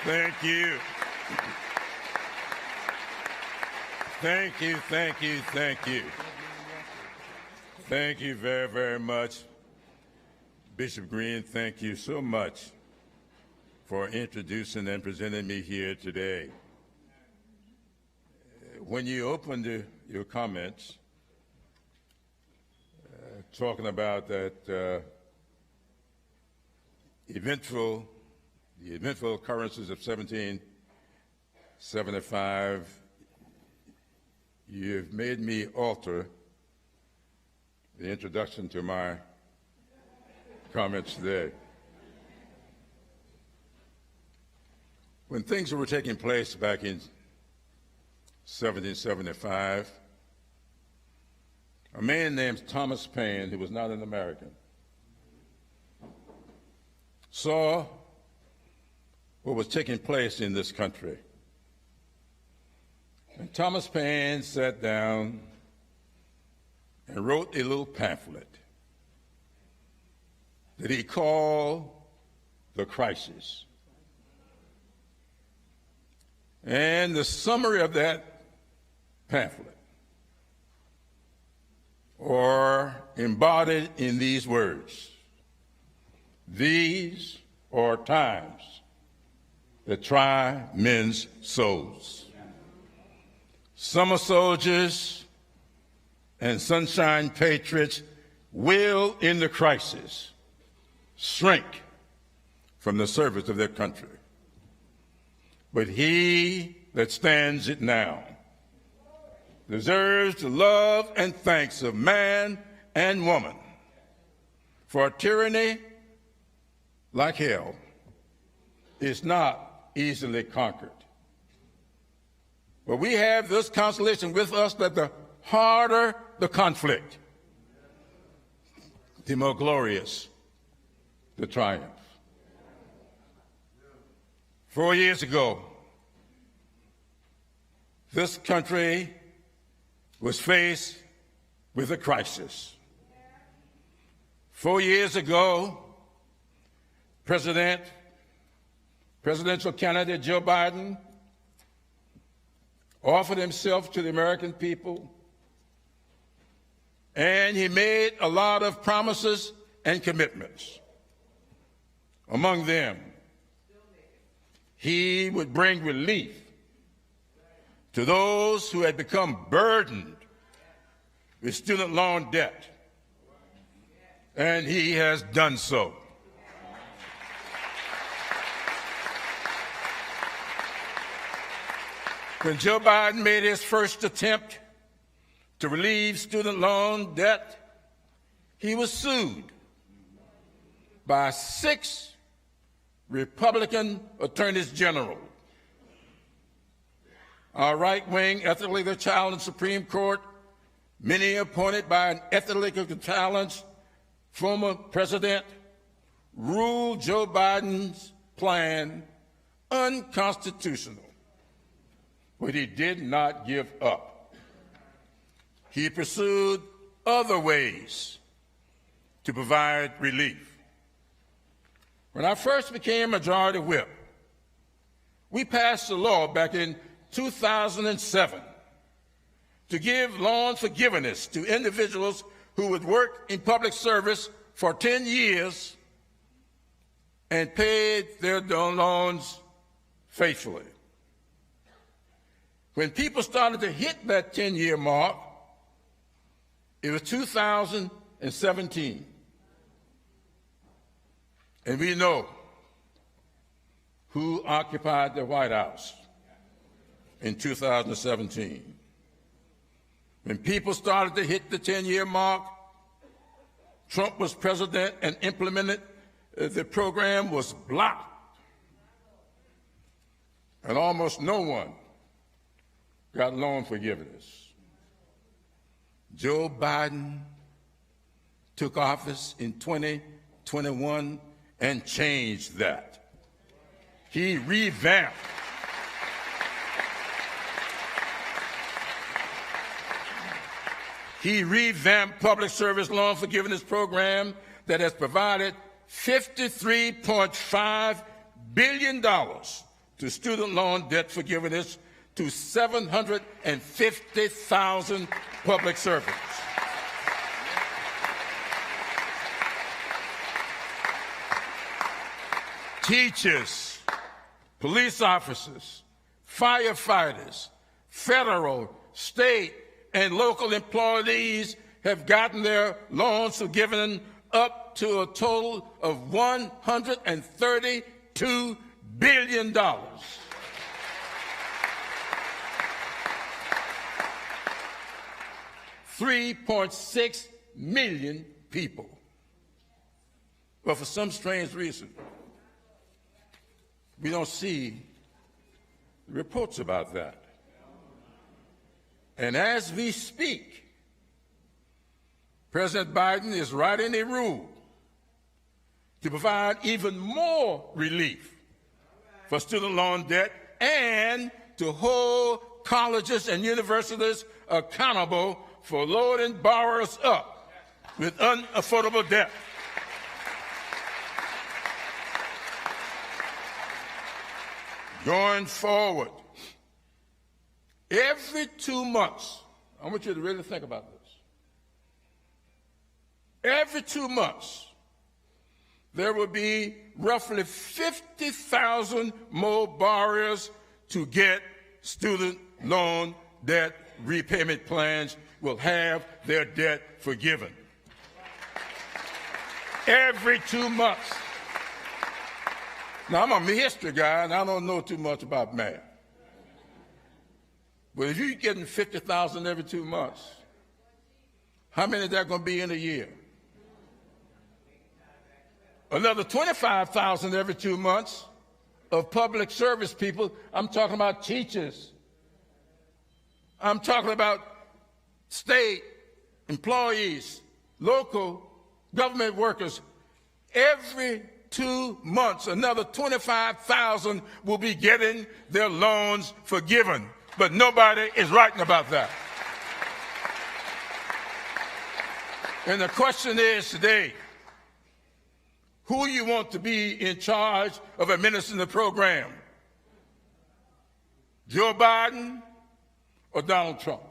Thank you. Thank you, thank you, thank you. Thank you very, very much. Bishop Green, thank you so much for introducing and presenting me here today. When you opened your comments, talking about that the eventful occurrences of 1775, you've made me alter the introduction to my comments today. When things were taking place back in 1775, a man named Thomas Paine, who was not an American, saw what was taking place in this country. And Thomas Paine sat down and wrote a little pamphlet that he called The Crisis. And the summary of that pamphlet are embodied in these words: these are times that try men's souls. Summer soldiers and sunshine patriots will, in the crisis, shrink from the service of their country. But he that stands it now deserves the love and thanks of man and woman, for tyranny, like hell, is not easily conquered. But we have this consolation with us, that the harder the conflict, the more glorious the triumph. 4 years ago, this country was faced with a crisis. 4 years ago, presidential candidate Joe Biden offered himself to the American people, and he made a lot of promises and commitments. Among them, he would bring relief to those who had become burdened with student loan debt, and he has done so. When Joe Biden made his first attempt to relieve student loan debt, he was sued by 6 Republican attorneys general. Our right-wing, ethically challenged Supreme Court, many appointed by an ethically challenged former president, ruled Joe Biden's plan unconstitutional. But he did not give up. He pursued other ways to provide relief. When I first became Majority Whip, we passed a law back in 2007 to give loan forgiveness to individuals who would work in public service for 10 years and paid their loans faithfully. When people started to hit that 10-year mark, it was 2017. And we know who occupied the White House in 2017. When people started to hit the 10-year mark, Trump was president and implemented the program was blocked. And almost no one got loan forgiveness. Joe Biden took office in 2021 and changed that. He revamped public service loan forgiveness program that has provided $53.5 billion to to student loan debt forgiveness to 750,000 public servants. Teachers, police officers, firefighters, federal, state, and local employees have gotten their loans forgiven up to a total of $132 billion. 3.6 million people. But for some strange reason, we don't see reports about that. And as we speak, President Biden is writing a rule to provide even more relief for student loan debt and to hold colleges and universities accountable for loading borrowers up with unaffordable debt. Going forward, every 2 months, I want you to really think about this. Every 2 months, there will be roughly 50,000 more borrowers to get student loan debt repayment plans will have their debt forgiven. Every 2 months. Now, I'm a history guy, and I don't know too much about math. But if you're getting 50,000 every 2 months, how many is that going to be in a year? Another 25,000 every 2 months of public service people. I'm talking about teachers. I'm talking about state employees, local government workers. Every 2 months, another 25,000 will be getting their loans forgiven. But nobody is writing about that. And the question is today, who you want to be in charge of administering the program? Joe Biden or Donald Trump?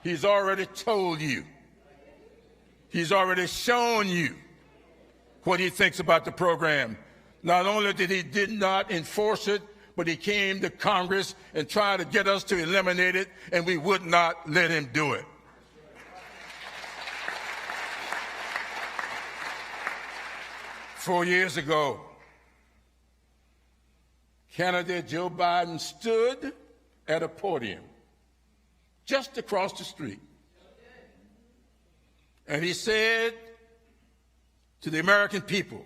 He's already told you. He's already shown you what he thinks about the program. Not only did not enforce it, but he came to Congress and tried to get us to eliminate it, and we would not let him do it. Four years ago, candidate Joe Biden stood at a podium just across the street, and he said to the American people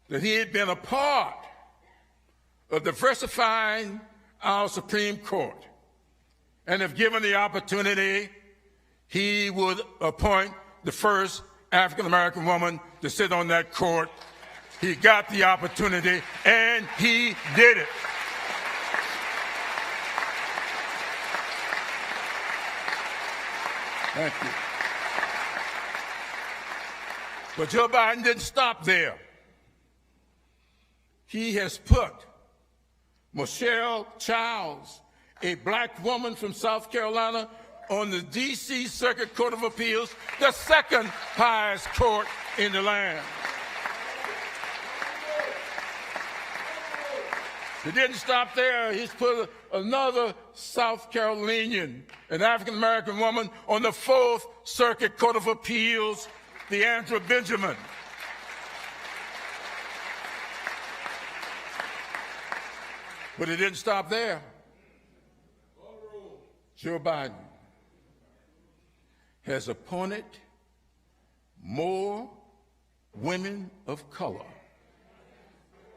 that he had been a part of diversifying our Supreme Court, and if given the opportunity, he would appoint the first African-American woman to sit on that court. He got the opportunity, and he did it. Thank you. But Joe Biden didn't stop there. He has put Michelle Childs, a black woman from South Carolina, on the D.C. Circuit Court of Appeals, the second highest court in the land. He didn't stop there. He's put another South Carolinian, an African-American woman, on the Fourth Circuit Court of Appeals, the Andrew Benjamin. But he didn't stop there. Joe Biden has appointed more women of color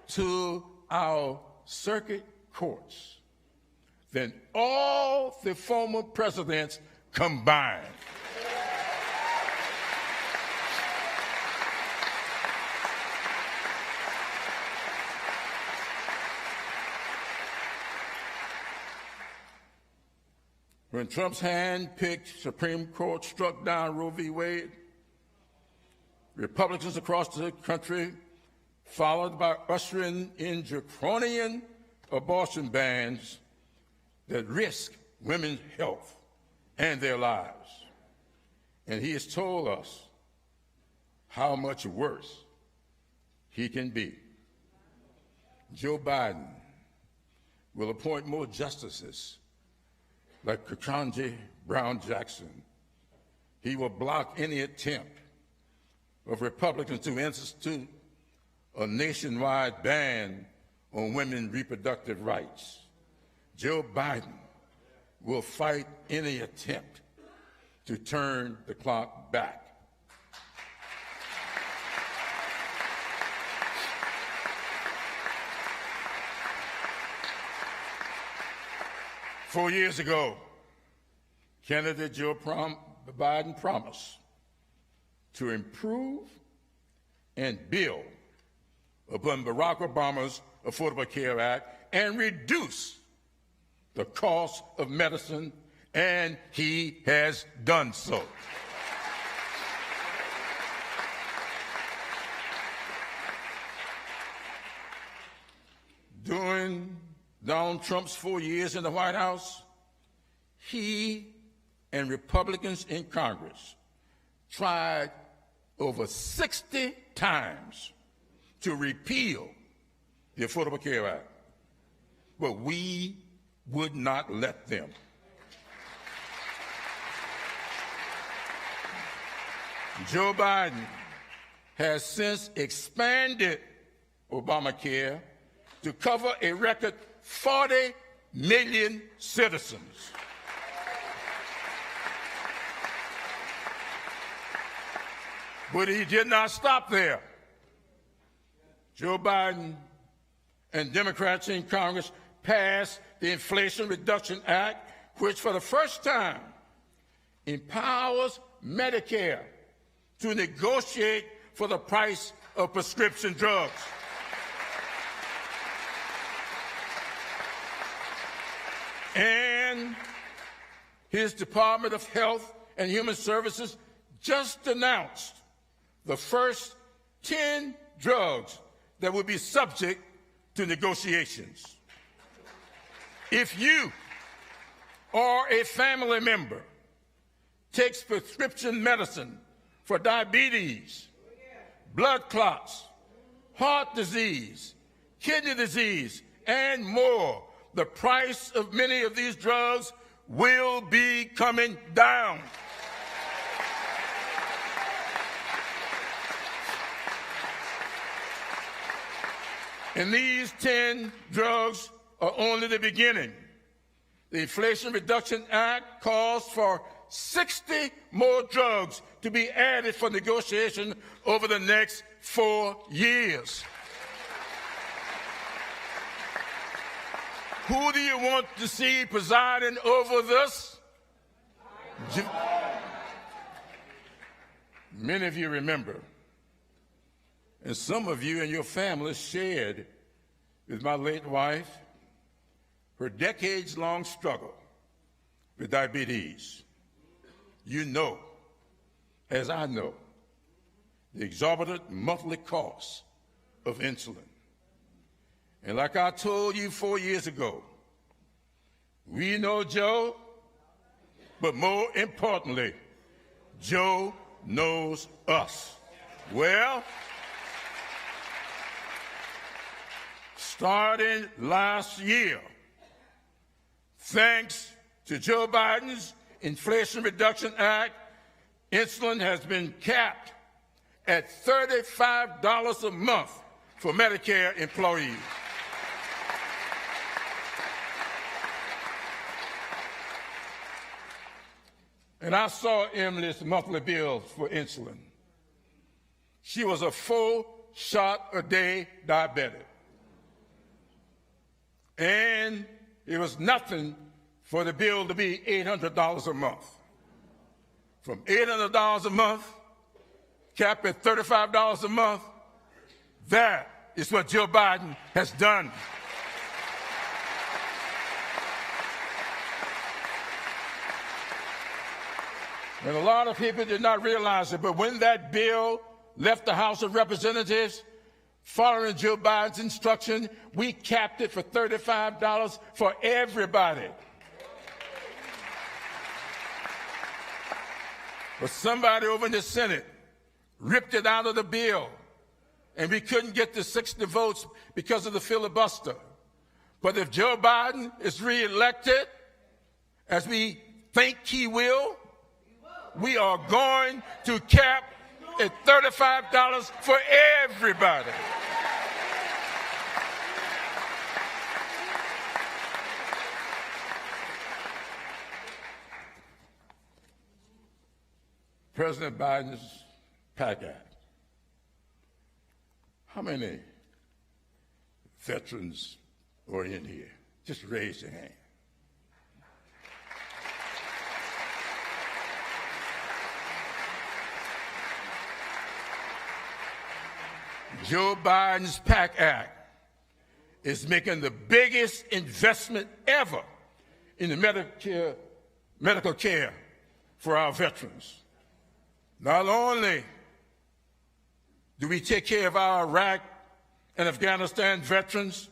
to our circuit courts than all the former presidents combined. When Trump's hand-picked Supreme Court struck down Roe v. Wade, Republicans across the country followed by ushering in draconian abortion bans that risk women's health and their lives. And he has told us how much worse he can be. Joe Biden will appoint more justices like Ketanji Brown Jackson. He will block any attempt of Republicans to institute a nationwide ban on women's reproductive rights. Joe Biden will fight any attempt to turn the clock back. Four years ago, candidate Joe Biden promised to improve and build upon Barack Obama's Affordable Care Act and reduce the cost of medicine, and he has done so. During Donald Trump's 4 years in the White House, he and Republicans in Congress tried over 60 times to repeal the Affordable Care Act, but we would not let them. Joe Biden has since expanded Obamacare to cover a record 40 million citizens. But he did not stop there. Joe Biden and Democrats in Congress passed the Inflation Reduction Act, which for the first time empowers Medicare to negotiate for the price of prescription drugs. And his Department of Health and Human Services just announced the first 10 drugs that will be subject to negotiations. If you or a family member takes prescription medicine for diabetes, blood clots, heart disease, kidney disease, and more, the price of many of these drugs will be coming down. And these 10 drugs are only the beginning. The Inflation Reduction Act calls for 60 more drugs to be added for negotiation over the next 4 years. Who do you want to see presiding over this? Many of you remember, and some of you and your families shared with my late wife her decades-long struggle with diabetes. You know, as I know, the exorbitant monthly cost of insulin. And like I told you 4 years ago, we know Joe, but more importantly, Joe knows us. Well, starting last year, thanks to Joe Biden's Inflation Reduction Act, insulin has been capped at $35 a month for Medicare employees. And I saw Emily's monthly bills for insulin. She was a 4-shot-a-day diabetic. And it was nothing for the bill to be $800 a month. From $800 a month, capped at $35 a month, that is what Joe Biden has done. And a lot of people did not realize it, but when that bill left the House of Representatives, Following Joe Biden's instruction, we capped it for $35 for everybody. But somebody over in the Senate ripped it out of the bill, and we couldn't get the 60 votes because of the filibuster. But if Joe Biden is reelected, as we think he will, we are going to cap at $35 for everybody. President Biden's PAC Act. How many veterans are in here? Just raise your hand. Joe Biden's PAC Act is making the biggest investment ever in the medical care for our veterans. Not only do we take care of our Iraq and Afghanistan veterans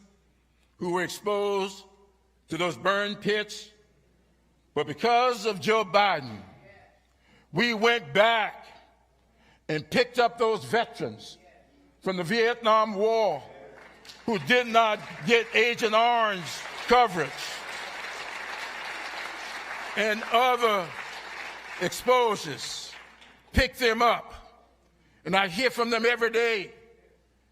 who were exposed to those burn pits, but because of Joe Biden, we went back and picked up those veterans from the Vietnam War who did not get Agent Orange coverage and other exposures. Pick them up. And I hear from them every day,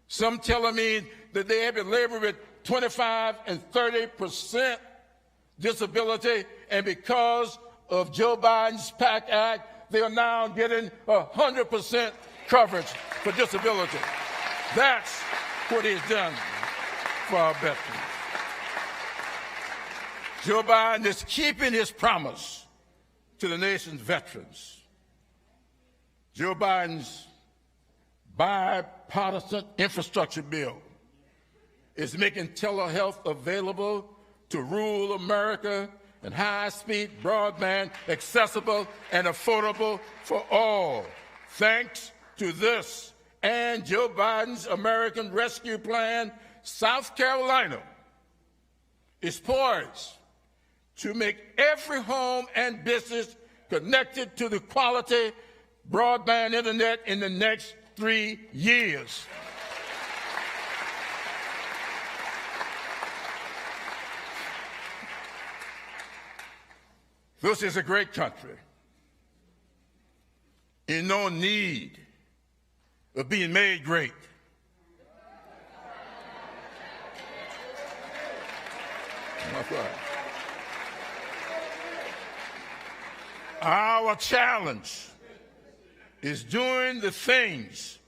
some telling me that they have been laboring with 25 and 30% disability, and because of Joe Biden's PAC Act, they are now getting 100% coverage for disability. That's what he's done for our veterans. Joe Biden is keeping his promise to the nation's veterans. Joe Biden's bipartisan infrastructure bill is making telehealth available to rural America and high-speed broadband accessible and affordable for all. Thanks to this and Joe Biden's American Rescue Plan, South Carolina is poised to make every home and business connected to the quality broadband internet in the next 3 years. This is a great country in no need of being made great. That's right. Our challenge is doing the things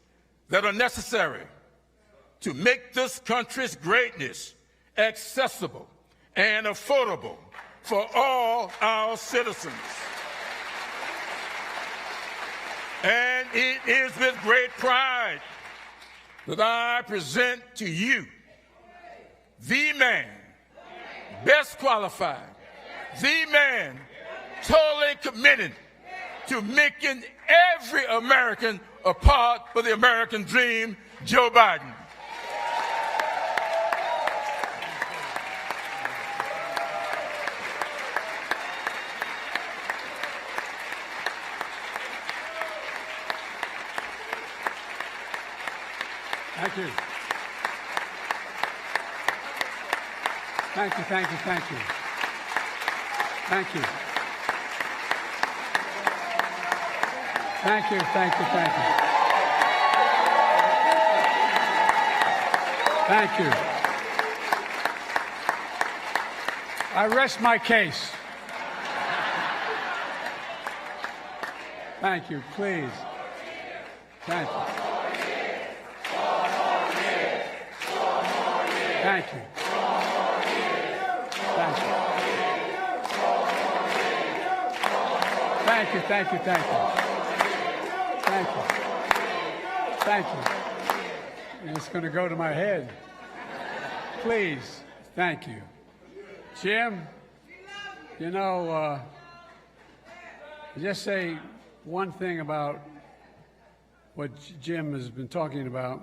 that are necessary to make this country's greatness accessible and affordable for all our citizens. And it is with great pride that I present to you the man best qualified, the man totally committed to making every American a part of the American dream, Joe Biden. Thank you. Thank you, thank you, thank you. Thank you. Thank you, thank you, thank you. Thank you. I rest my case. Thank you, please. Thank you. Thank you. Thank you. Thank you, thank you, thank you. Thank you. Thank you. And it's going to go to my head. Please, thank you. Jim, you know, just say one thing about what Jim has been talking about.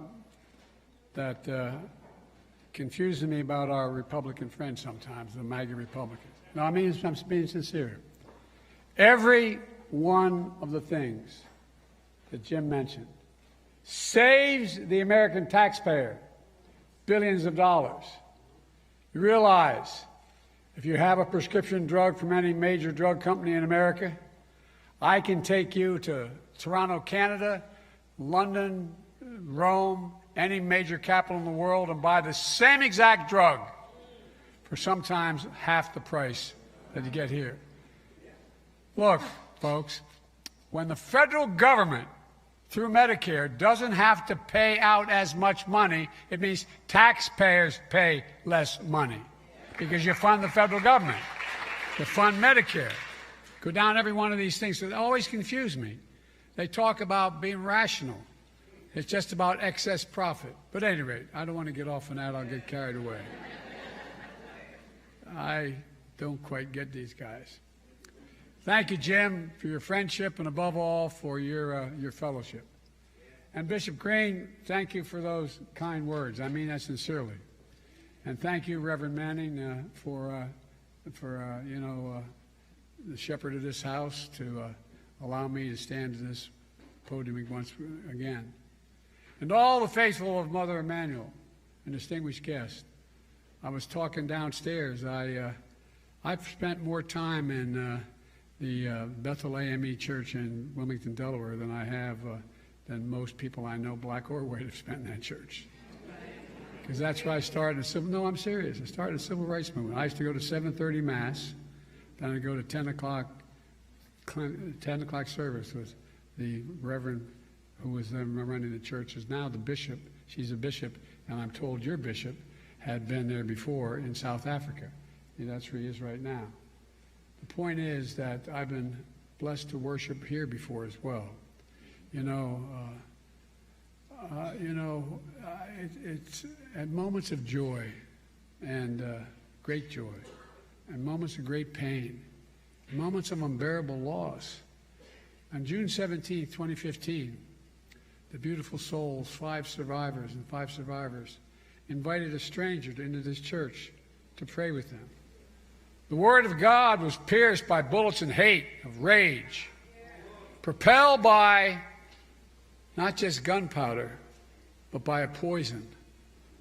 that confuses me about our Republican friends sometimes, the MAGA Republicans. No, I'm being sincere. Every one of the things that Jim mentioned saves the American taxpayer billions of dollars. You realize if you have a prescription drug from any major drug company in America, I can take you to Toronto, Canada, London, Rome, any major capital in the world and buy the same exact drug for sometimes half the price that you get here. Look, folks, when the federal government through Medicare doesn't have to pay out as much money, it means taxpayers pay less money because you fund the federal government. You fund Medicare. Go down every one of these things. So they always confuse me. They talk about being rational. It's just about excess profit. But at any rate, I don't want to get off on that. I'll get carried away. I don't quite get these guys. Thank you, Jim, for your friendship and above all for your fellowship. And Bishop Green, thank you for those kind words. I mean that sincerely. And thank you, Reverend Manning, for the shepherd of this house to allow me to stand at this podium once again. And all the faithful of Mother Emanuel and distinguished guests. I was talking downstairs. I've spent more time in the Bethel AME Church in Wilmington, Delaware, than I have than most people I know, black or white, have spent in that church. Because that's where I started. No, I'm serious. I started the civil rights movement. I used to go to 7:30 Mass, then I'd go to 10 o'clock service with the Reverend who was then running the church, is now the bishop. She's a bishop, and I'm told your bishop had been there before in South Africa. That's where he is right now. The point is that I've been blessed to worship here before as well. It's at moments of joy and great joy, and moments of great pain, moments of unbearable loss. On June 17, 2015, the beautiful souls, five survivors, invited a stranger into this church to pray with them. The Word of God was pierced by bullets of hate, of rage, propelled by not just gunpowder, but by a poison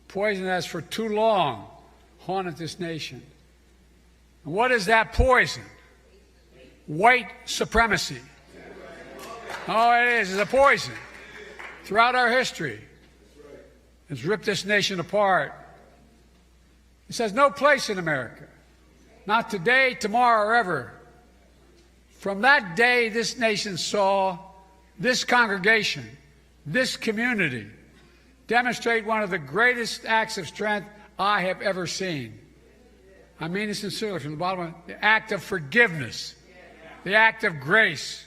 that has for too long haunted this nation. And what is that poison? White supremacy. Oh, it is. It's a poison. Throughout our history, it's ripped this nation apart. It has no place in America. Not today, tomorrow, or ever. From that day, this nation saw this congregation, this community, demonstrate one of the greatest acts of strength I have ever seen. I mean it sincerely from the bottom of the act of forgiveness, the act of grace.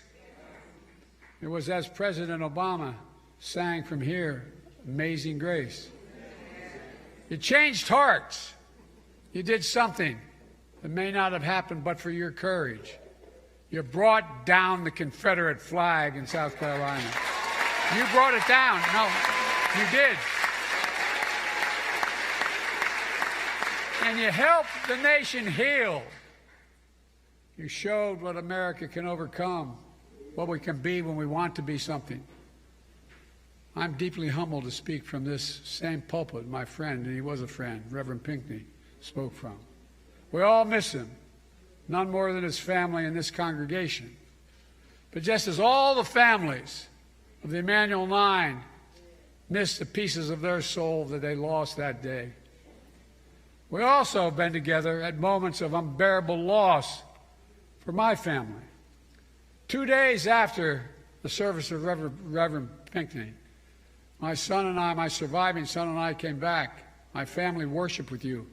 It was as President Obama sang from here, Amazing Grace. You changed hearts. You did something that may not have happened but for your courage. You brought down the Confederate flag in South Carolina. You brought it down. No, you did. And you helped the nation heal. You showed what America can overcome, what we can be when we want to be something. I'm deeply humbled to speak from this same pulpit my friend, and he was a friend, Reverend Pinckney, spoke from. We all miss him, none more than his family and this congregation. But just as all the families of the Emanuel Nine miss the pieces of their soul that they lost that day, we also have been together at moments of unbearable loss for my family. 2 days after the service of Reverend Pinckney, my son and I, my surviving son and I came back. My family worshiped with you.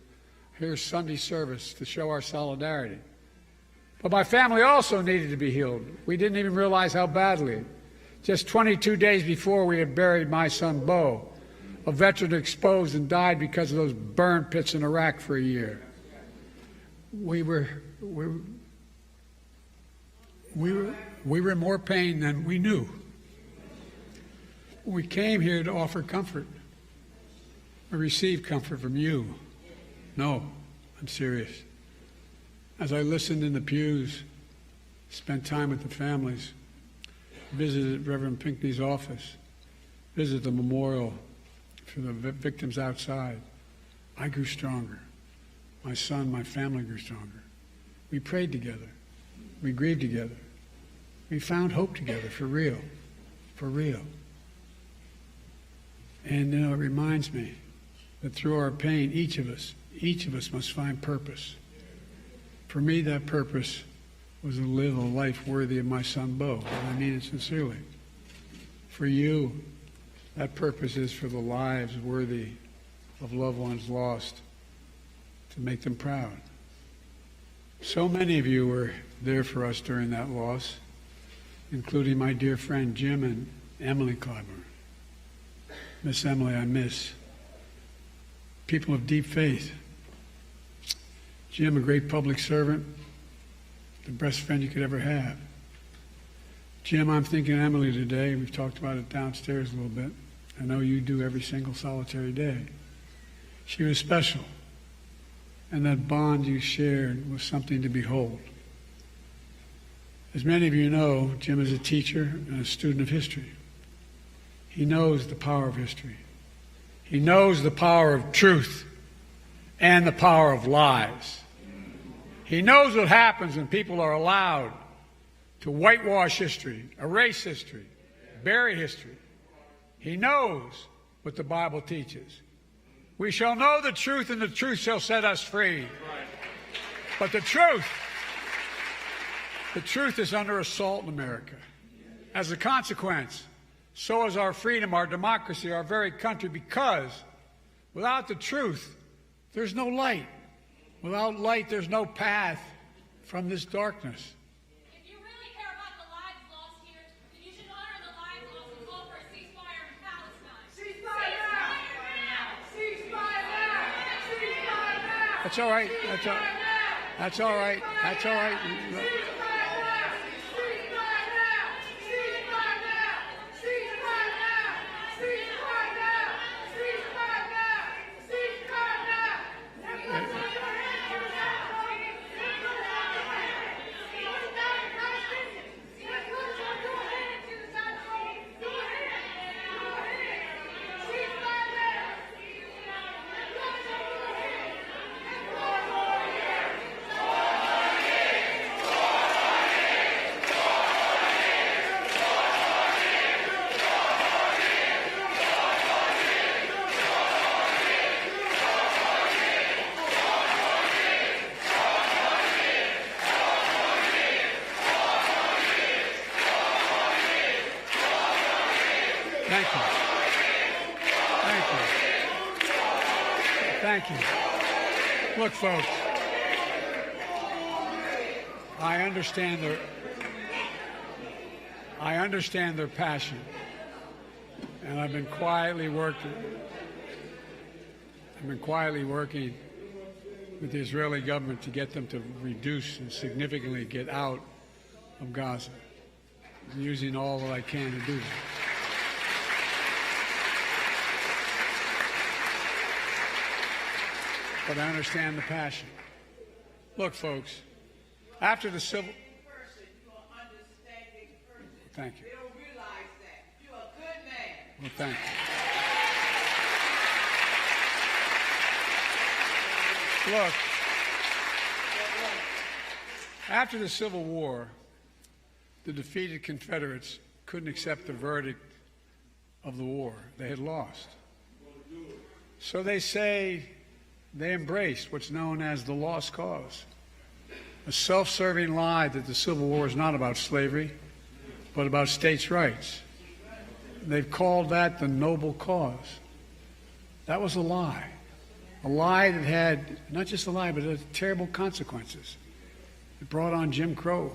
Here's Sunday service to show our solidarity. But my family also needed to be healed. We didn't even realize how badly. Just 22 days before, we had buried my son, Bo, a veteran exposed and died because of those burn pits in Iraq for a year. We were in more pain than we knew. We came here to offer comfort. receive comfort from you. No, I'm serious. As I listened in the pews, spent time with the families, visited Reverend Pinckney's office, visited the memorial for the victims outside, I grew stronger. My son, my family grew stronger. We prayed together. We grieved together. We found hope together, for real. For real. And it reminds me that through our pain, each of us must find purpose. For me, that purpose was to live a life worthy of my son, Bo, and I mean it sincerely. For you, that purpose is for the lives worthy of loved ones lost, to make them proud. So many of you were there for us during that loss, including my dear friend Jim and Emily Clyburn. Miss Emily, I miss. People of deep faith. Jim, a great public servant, the best friend you could ever have. Jim, I'm thinking of Emily today. We've talked about it downstairs a little bit. I know you do every single solitary day. She was special, and that bond you shared was something to behold. As many of you know, Jim is a teacher and a student of history. He knows the power of history. He knows the power of truth and the power of lies. He knows what happens when people are allowed to whitewash history, erase history, bury history. He knows what the Bible teaches. We shall know the truth, and the truth shall set us free. But the truth is under assault in America. As a consequence, so is our freedom, our democracy, our very country, because without the truth, there's no light. Without light, there's no path from this darkness. If you really care about the lives lost here, then you should honor the lives lost and call for a ceasefire in Palestine. Ceasefire now! Ceasefire now! Ceasefire now! That's all right. That's all right. That's all right. Thank you. Thank you. Look, folks, I understand their passion, and I've been quietly working with the Israeli government to get them to reduce and significantly get out of Gaza. I'm using all that I can to do that. But I understand the passion. Look, folks, after the civil... Thank you. They don't realize that. You're a good man. Well, thank you. Look, after the Civil War, the defeated Confederates couldn't accept the verdict of the war. They had lost. So they say they embraced what's known as the lost cause, a self-serving lie that the Civil War is not about slavery, but about states' rights. They've called that the noble cause. That was a lie that had, not just a lie, but it had terrible consequences. It brought on Jim Crow.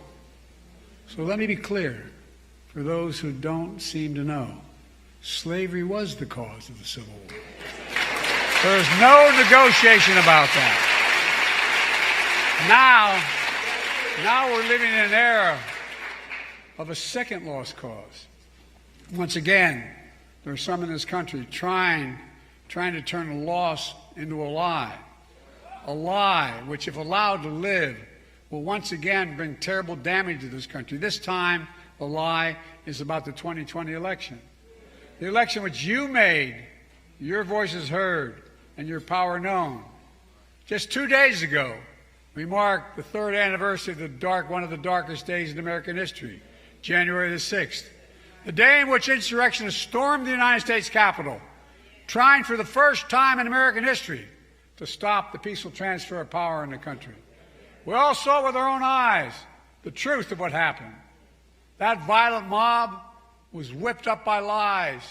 So let me be clear, for those who don't seem to know, slavery was the cause of the Civil War. There's no negotiation about that. Now we're living in an era of a second lost cause. Once again, there are some in this country trying trying to turn a loss into a lie which, if allowed to live, will once again bring terrible damage to this country. This time, the lie is about the 2020 election. The election which you made, your voices heard, and your power known. Just 2 days ago, we marked the 3rd anniversary of one of the darkest days in American history, January the 6th, the day in which insurrectionists stormed the United States Capitol, trying for the first time in American history to stop the peaceful transfer of power in the country. We all saw with our own eyes the truth of what happened. That violent mob was whipped up by lies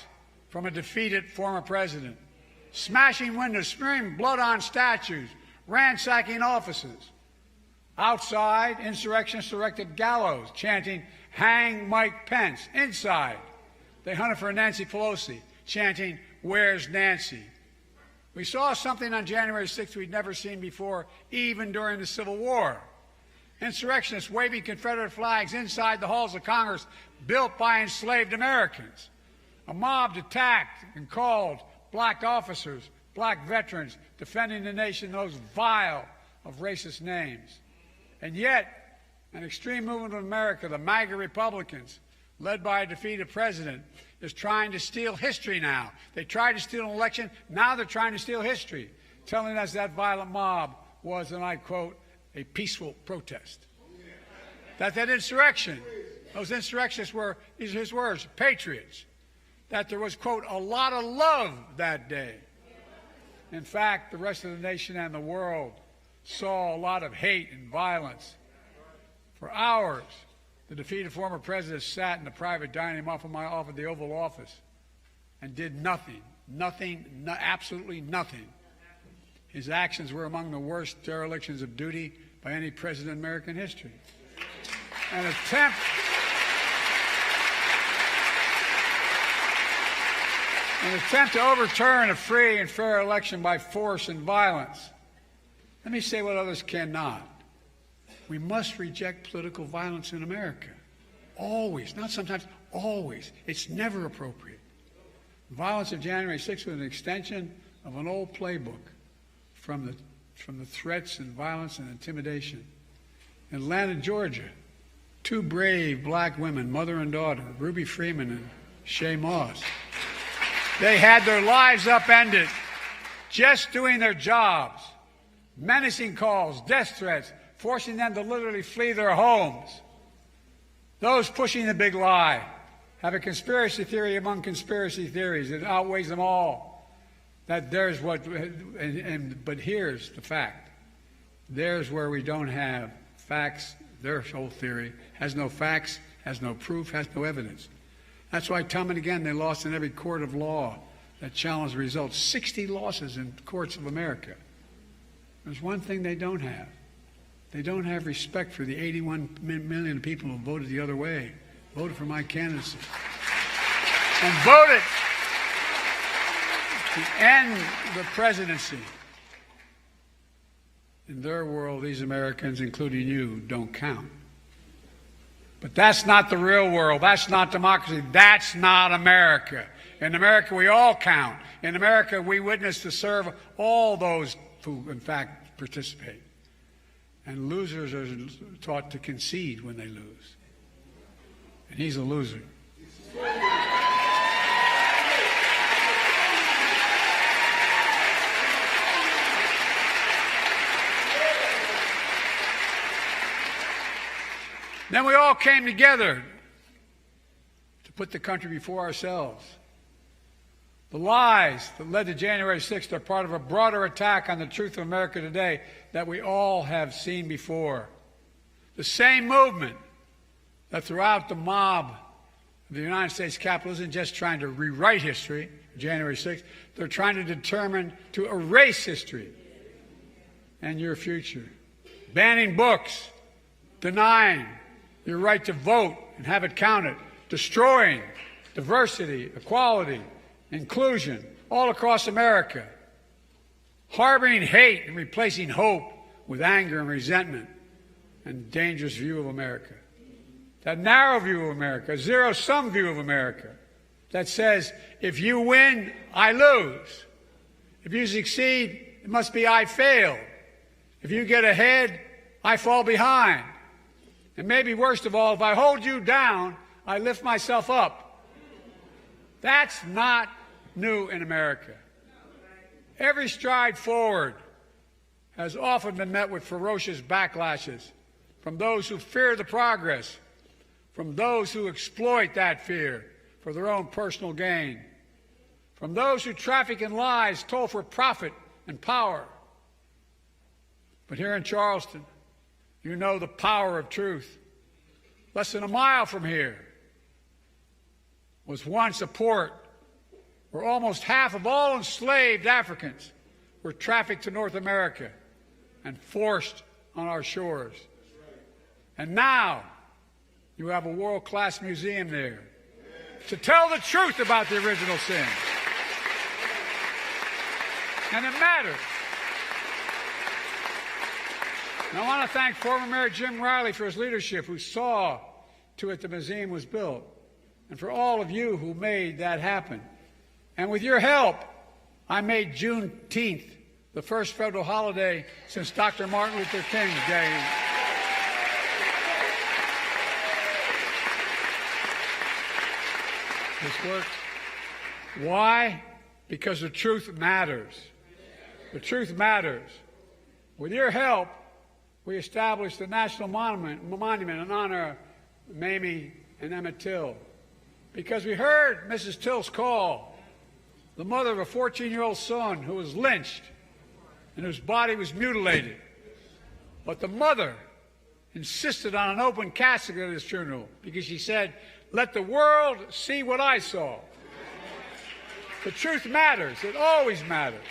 from a defeated former president, smashing windows, smearing blood on statues, ransacking offices. Outside, insurrectionists erected gallows, chanting, "Hang Mike Pence." Inside, they hunted for Nancy Pelosi, chanting, "Where's Nancy?" We saw something on January 6th we'd never seen before, even during the Civil War. Insurrectionists waving Confederate flags inside the halls of Congress built by enslaved Americans. A mob attacked and called black officers, black veterans, defending the nation, those vile of racist names. And yet, an extreme movement of America, the MAGA Republicans, led by a defeated president, is trying to steal history now. They tried to steal an election. Now they're trying to steal history, telling us that violent mob was, and I quote, a peaceful protest. That insurrection, those insurrectionists were, these are his words, patriots. That there was, quote, a lot of love that day. In fact, the rest of the nation and the world saw a lot of hate and violence. For hours, the defeated former president sat in the private dining room off of the Oval Office and did nothing, absolutely nothing. His actions were among the worst derelictions of duty by any president in American history. An attempt to overturn a free and fair election by force and violence. Let me say what others cannot. We must reject political violence in America. Always, not sometimes, always. It's never appropriate. The violence of January 6th was an extension of an old playbook from the threats and violence and intimidation. In Atlanta, Georgia, 2 brave black women, mother and daughter, Ruby Freeman and Shay Moss, they had their lives upended just doing their jobs. Menacing calls, death threats, forcing them to literally flee their homes. Those pushing the big lie have a conspiracy theory among conspiracy theories that outweighs them all. That there's what, but here's the fact. There's where we don't have facts. Their whole theory has no facts, has no proof, has no evidence. That's why time and again they lost in every court of law that challenged the results. 60 losses in courts of America. There's one thing they don't have. They don't have respect for the 81 million people who voted the other way, voted for my candidacy, and voted to end the presidency. In their world, these Americans, including you, don't count. But that's not the real world. That's not democracy. That's not America. In America, we all count. In America, we witness to serve all those who, in fact, participate. And losers are taught to concede when they lose. And he's a loser. Then we all came together to put the country before ourselves. The lies that led to January 6th are part of a broader attack on the truth of America today that we all have seen before. The same movement that throughout the mob of the United States Capitol isn't just trying to rewrite history, January 6th, they're trying to determine to erase history and your future. Banning books, denying your right to vote and have it counted, destroying diversity, equality, inclusion all across America, harboring hate and replacing hope with anger and resentment and dangerous view of America. That narrow view of America, a zero-sum view of America that says, if you win, I lose. If you succeed, it must be I failed. If you get ahead, I fall behind. And maybe worst of all, if I hold you down, I lift myself up. That's not new in America. Every stride forward has often been met with ferocious backlashes from those who fear the progress, from those who exploit that fear for their own personal gain, from those who traffic in lies told for profit and power. But here in Charleston, you know the power of truth. Less than a mile from here was once a port where almost half of all enslaved Africans were trafficked to North America and forced on our shores. And now you have a world-class museum there to tell the truth about the original sin. And it matters. And I want to thank former Mayor Jim Riley for his leadership, who saw to it the museum was built, and for all of you who made that happen. And with your help, I made Juneteenth the first federal holiday since Dr. Martin Luther King Day. This worked. Why? Because the truth matters. The truth matters. With your help, we established a national monument in honor of AME and Emmett Till. Because we heard Mrs. Till's call, the mother of a 14-year-old son who was lynched and whose body was mutilated. But the mother insisted on an open casket at his funeral because she said, "Let the world see what I saw." The truth matters. It always matters.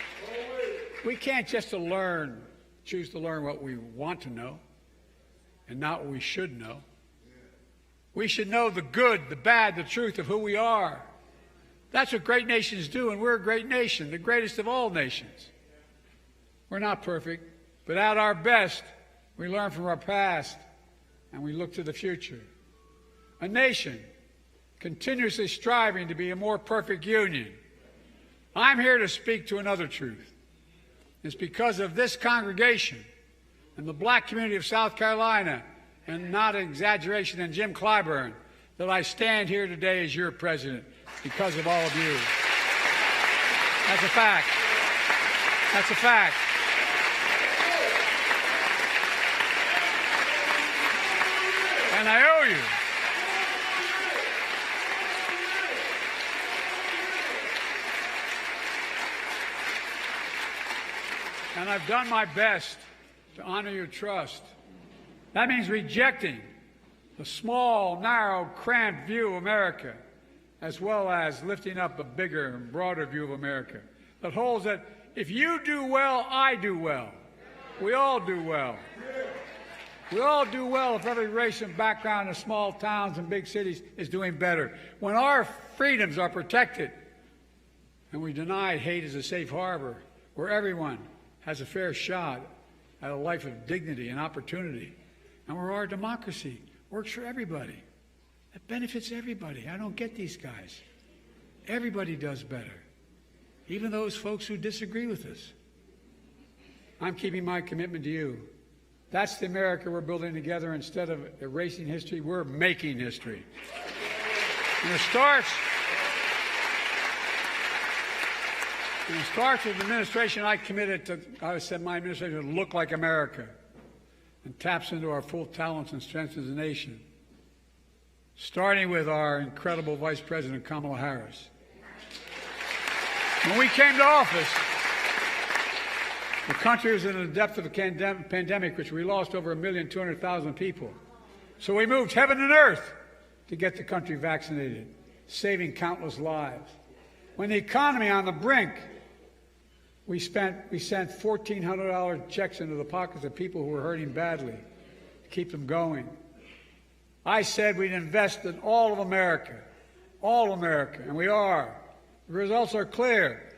We can't just choose to learn what we want to know and not what we should know. We should know the good, the bad, the truth of who we are. That's what great nations do, and we're a great nation, the greatest of all nations. We're not perfect, but at our best, we learn from our past and we look to the future. A nation continuously striving to be a more perfect union. I'm here to speak to another truth. It's because of this congregation and the black community of South Carolina, and not an exaggeration, and Jim Clyburn, that I stand here today as your president, because of all of you. That's a fact. That's a fact. And I owe you. And I've done my best to honor your trust. That means rejecting the small, narrow, cramped view of America, as well as lifting up a bigger and broader view of America that holds that if you do well, I do well. We all do well. We all do well if every race and background in small towns and big cities is doing better. When our freedoms are protected and we deny hate as a safe harbor where everyone has a fair shot at a life of dignity and opportunity, and where our democracy works for everybody. It benefits everybody. I don't get these guys. Everybody does better, even those folks who disagree with us. I'm keeping my commitment to you. That's the America we're building together. Instead of erasing history, we're making history. And it starts with the administration I said my administration would look like America and taps into our full talents and strengths as a nation, starting with our incredible Vice President Kamala Harris. When we came to office, the country was in the depth of a pandemic, which we lost over 1,200,000 people. So we moved heaven and earth to get the country vaccinated, saving countless lives. When the economy on the brink, we sent $1,400 checks into the pockets of people who were hurting badly to keep them going. I said we'd invest in all of America, and we are. The results are clear.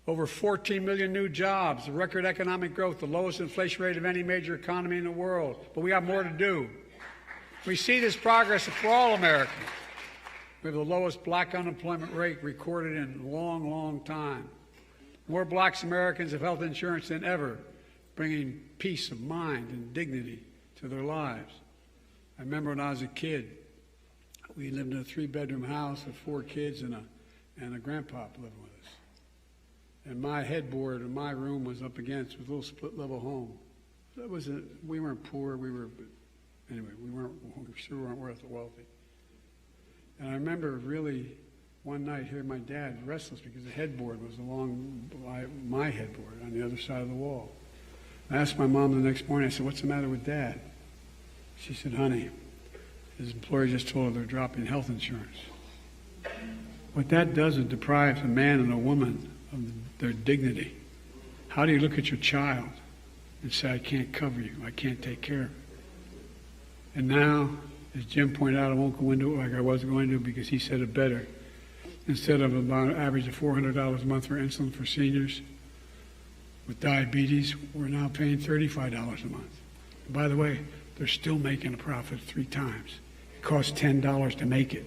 Over 14 million new jobs, record economic growth, the lowest inflation rate of any major economy in the world. But we have more to do. We see this progress for all Americans. We have the lowest black unemployment rate recorded in a long, long time. More Black Americans have health insurance than ever, bringing peace of mind and dignity to their lives. I remember when I was a kid, we lived in a 3-bedroom house with 4 kids and a grandpa living with us. And my headboard in my room was up against a little split-level home. So we weren't poor. We sure weren't worth the wealthy. And I remember really one night hearing my dad restless because the headboard was along my headboard on the other side of the wall. I asked my mom the next morning, I said, "What's the matter with Dad?" She said, "Honey, his employer just told her they're dropping health insurance." What that does is deprives a man and a woman of their dignity. How do you look at your child and say, "I can't cover you, I can't take care of you"? And now, as Jim pointed out, I won't go into it like I was going to because he said it better. Instead of about an average of $400 a month for insulin for seniors with diabetes, we're now paying $35 a month. And by the way, they're still making a profit 3 times. It costs $10 to make it.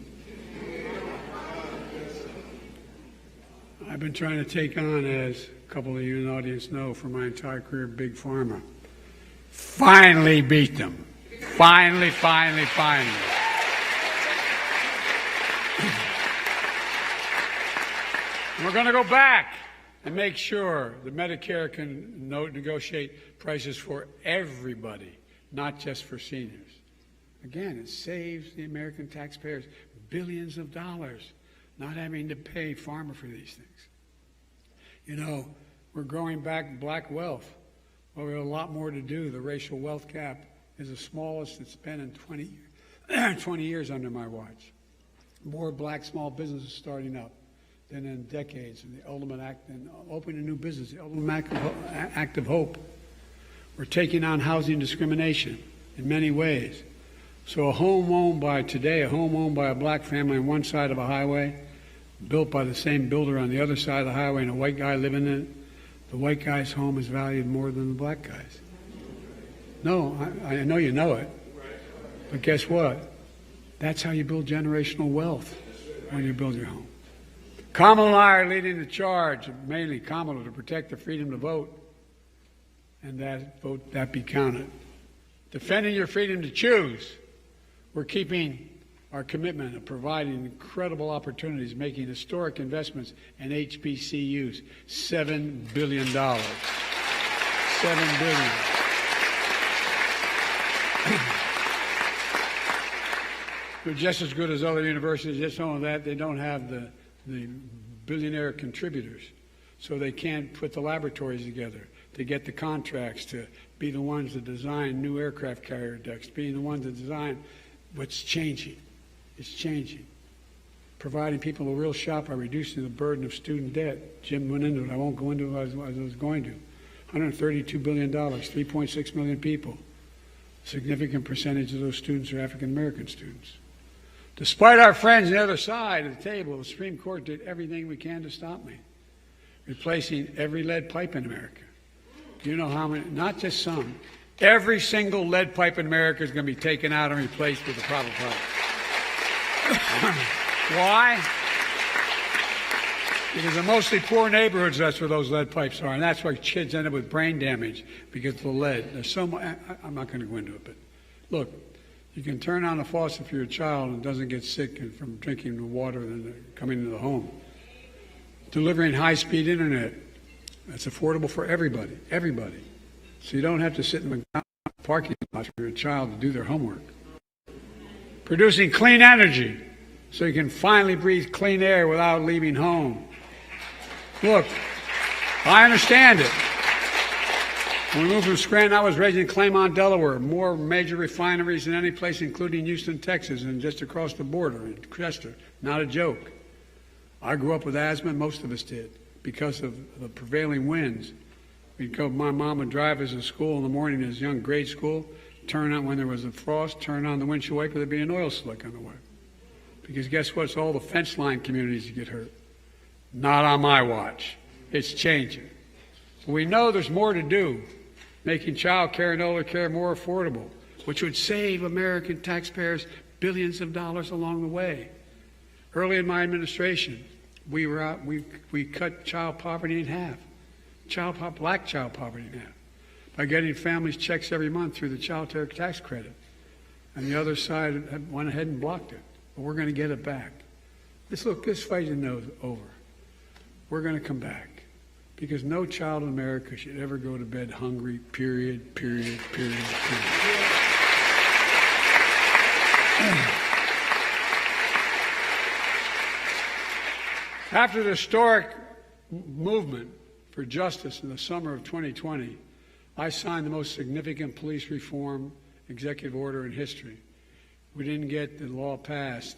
I've been trying to take on, as a couple of you in the audience know, for my entire career, Big Pharma. Finally beat them. Finally. And we're going to go back and make sure that Medicare can negotiate prices for everybody, not just for seniors. Again, it saves the American taxpayers billions of dollars not having to pay pharma for these things. You know, we're growing back black wealth. Well, we have a lot more to do. The racial wealth gap is the smallest it's been in 20 years under my watch. More black small businesses starting up than in decades. And the ultimate act in opening a new business, the ultimate act of hope. We're taking on housing discrimination in many ways. So a home owned by a black family on one side of a highway, built by the same builder on the other side of the highway, and a white guy living in it, the white guy's home is valued more than the black guy's. No, I know you know it. But guess what? That's how you build generational wealth when you build your home. Kamala and I are leading the charge, mainly Kamala, to protect the freedom to vote, and that be counted. Defending your freedom to choose. We're keeping our commitment of providing incredible opportunities, making historic investments in HBCUs, $7 billion. $7 billion. They're just as good as other universities. Just only that they don't have the billionaire contributors, so they can't put the laboratories together to get the contracts to be the ones that design new aircraft carrier decks, being the ones that design what's changing. It's changing. Providing people a real shot by reducing the burden of student debt. Jim went into it. I won't go into it as I was going to. $132 billion, 3.6 million people. A significant percentage of those students are African American students. Despite our friends on the other side of the table, the Supreme Court did everything we can to stop me, replacing every lead pipe in America. Do you know how many? Not just some. Every single lead pipe in America is going to be taken out and replaced with a proper pipe. Why? Because in mostly poor neighborhoods, that's where those lead pipes are, and that's why kids end up with brain damage because of the lead. There's so much. I'm not going to go into it, but look, you can turn on a faucet for your child and doesn't get sick from drinking the water and coming into the home. Delivering high-speed internet, that's affordable for everybody. So you don't have to sit in the parking lot for your child to do their homework. Producing clean energy so you can finally breathe clean air without leaving home. Look, I understand it. When we moved from Scranton, I was raised in Claymont, Delaware. More major refineries than any place, including Houston, Texas, and just across the border in Chester. Not a joke. I grew up with asthma, most of us did, because of the prevailing winds. My mom would drive us to school in the morning as young grade school, turn on when there was a frost, turn on the windshield wiper, there'd be an oil slick on the way. Because guess what? It's all the fence line communities that get hurt. Not on my watch. It's changing. We know there's more to do, making child care and elder care more affordable, which would save American taxpayers billions of dollars along the way. Early in my administration, we cut child poverty in half. black child poverty now, by getting families checks every month through the child tax credit. And the other side went ahead and blocked it. But we're going to get it back. This fight is over. We're going to come back. Because no child in America should ever go to bed hungry, period, period, period, period. After the historic movement for justice in the summer of 2020, I signed the most significant police reform executive order in history. We didn't get the law passed,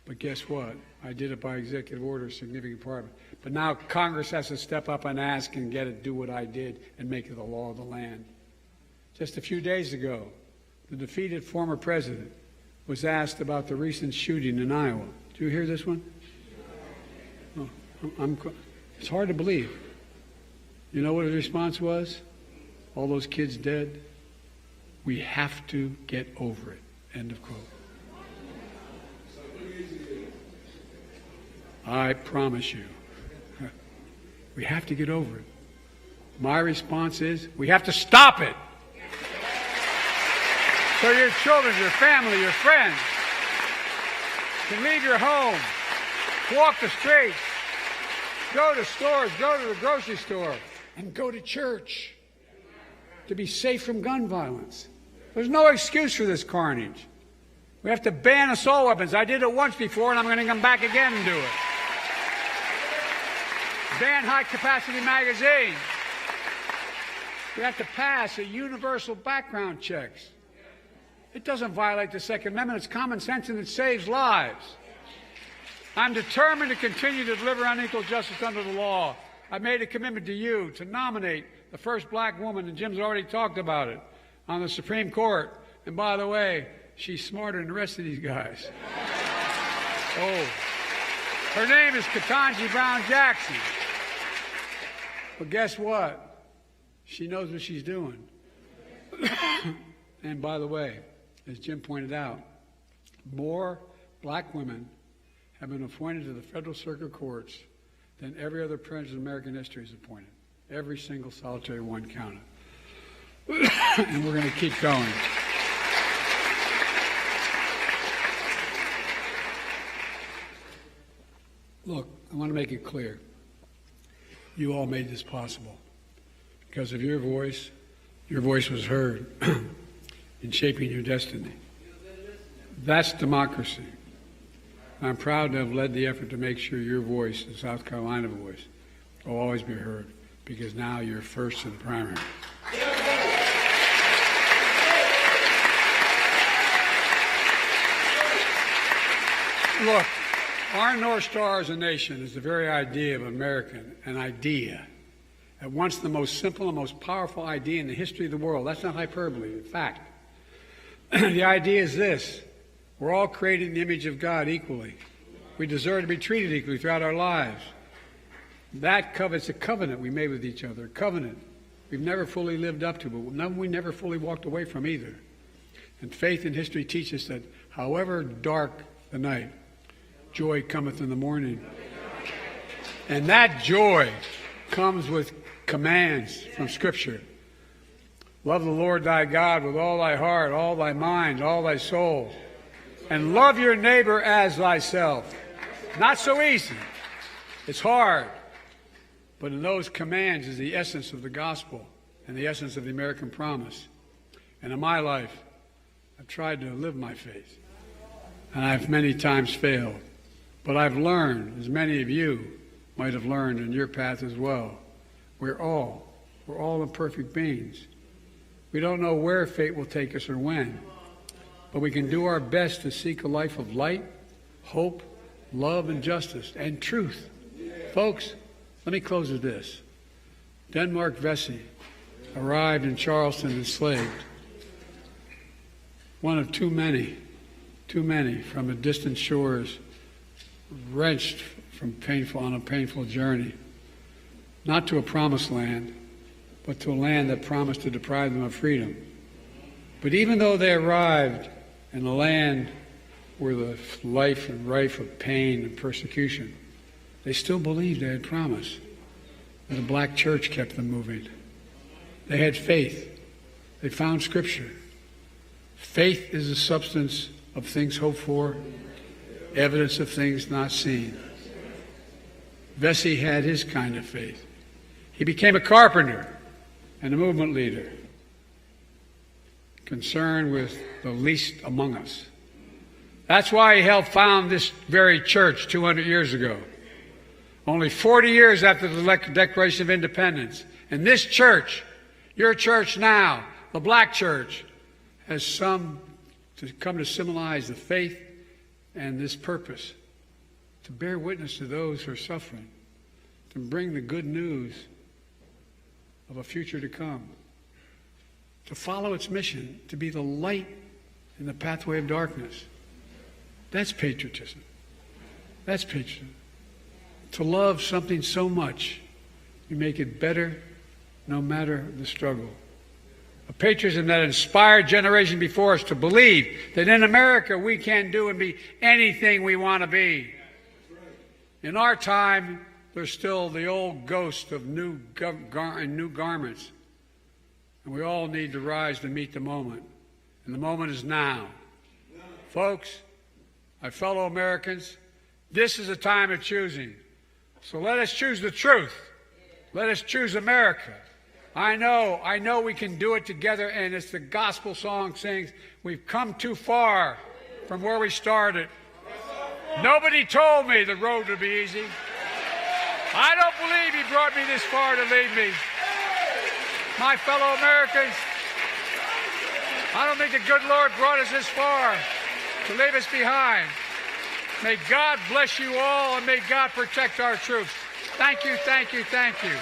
but guess what? I did it by executive order, a significant part of it. But now Congress has to step up and ask and get it, do what I did, and make it the law of the land. Just a few days ago, the defeated former president was asked about the recent shooting in Iowa. Did you hear this one? Oh, it's hard to believe. You know what his response was? All those kids dead? We have to get over it. End of quote. I promise you, we have to get over it. My response is, we have to stop it. So your children, your family, your friends can leave your home, walk the streets, go to stores, go to the grocery store, and go to church to be safe from gun violence. There's no excuse for this carnage. We have to ban assault weapons. I did it once before, and I'm going to come back again and do it. Ban high-capacity magazines. We have to pass a universal background checks. It doesn't violate the Second Amendment. It's common sense, and it saves lives. I'm determined to continue to deliver unequal justice under the law. I made a commitment to you to nominate the first black woman, and Jim's already talked about it, on the Supreme Court. And by the way, she's smarter than the rest of these guys. Oh. Her name is Ketanji Brown Jackson. But guess what? She knows what she's doing. And by the way, as Jim pointed out, more black women have been appointed to the federal circuit courts than every other president in American history is appointed. Every single solitary one counted. And we're going to keep going. Look, I want to make it clear. You all made this possible. Because of your voice was heard in shaping your destiny. That's democracy. I'm proud to have led the effort to make sure your voice, the South Carolina voice, will always be heard, because now you're first in the primary. Look, our North Star as a nation is the very idea of American, an idea. At once the most simple and most powerful idea in the history of the world. That's not hyperbole, in fact. The idea is this: we're all created in the image of God equally. We deserve to be treated equally throughout our lives. It's a covenant we made with each other, a covenant we've never fully lived up to, but we never fully walked away from either. And faith and history teach us that however dark the night, joy cometh in the morning. And that joy comes with commands from Scripture. Love the Lord thy God with all thy heart, all thy mind, all thy soul. And love your neighbor as thyself. Not so easy. It's hard. But in those commands is the essence of the gospel and the essence of the American promise. And in my life, I've tried to live my faith. And I've many times failed. But I've learned, as many of you might have learned in your path as well, we're all imperfect beings. We don't know where fate will take us or when. But we can do our best to seek a life of light, hope, love, and justice, and truth. Folks, let me close with this. Denmark Vesey arrived in Charleston enslaved. One of too many from the distant shores, wrenched on a painful journey, not to a promised land, but to a land that promised to deprive them of freedom. But even though they arrived in a land where the life and rife of pain and persecution, they still believed they had promise. and the black church kept them moving. They had faith. They found Scripture. Faith is the substance of things hoped for, evidence of things not seen. Vesey had his kind of faith. He became a carpenter and a movement leader, concerned with the least among us. That's why he helped found this very church 200 years ago, only 40 years after the Declaration of Independence. And this church, your church now, the black church, has come to symbolize the faith and this purpose, to bear witness to those who are suffering, to bring the good news of a future to come, to follow its mission, to be the light in the pathway of darkness. That's patriotism. That's patriotism. To love something so much, you make it better no matter the struggle. A patriotism that inspired generations before us to believe that in America we can do and be anything we want to be. In our time, there's still the old ghost of new garments. And we all need to rise to meet the moment. And the moment is now. Folks, my fellow Americans, this is a time of choosing. So let us choose the truth. Let us choose America. I know we can do it together, and it's the gospel song sings, we've come too far from where we started. Nobody told me the road would be easy. I don't believe he brought me this far to leave me. My fellow Americans, I don't think the good Lord brought us this far to leave us behind. May God bless you all, and may God protect our troops. Thank you, thank you, thank you.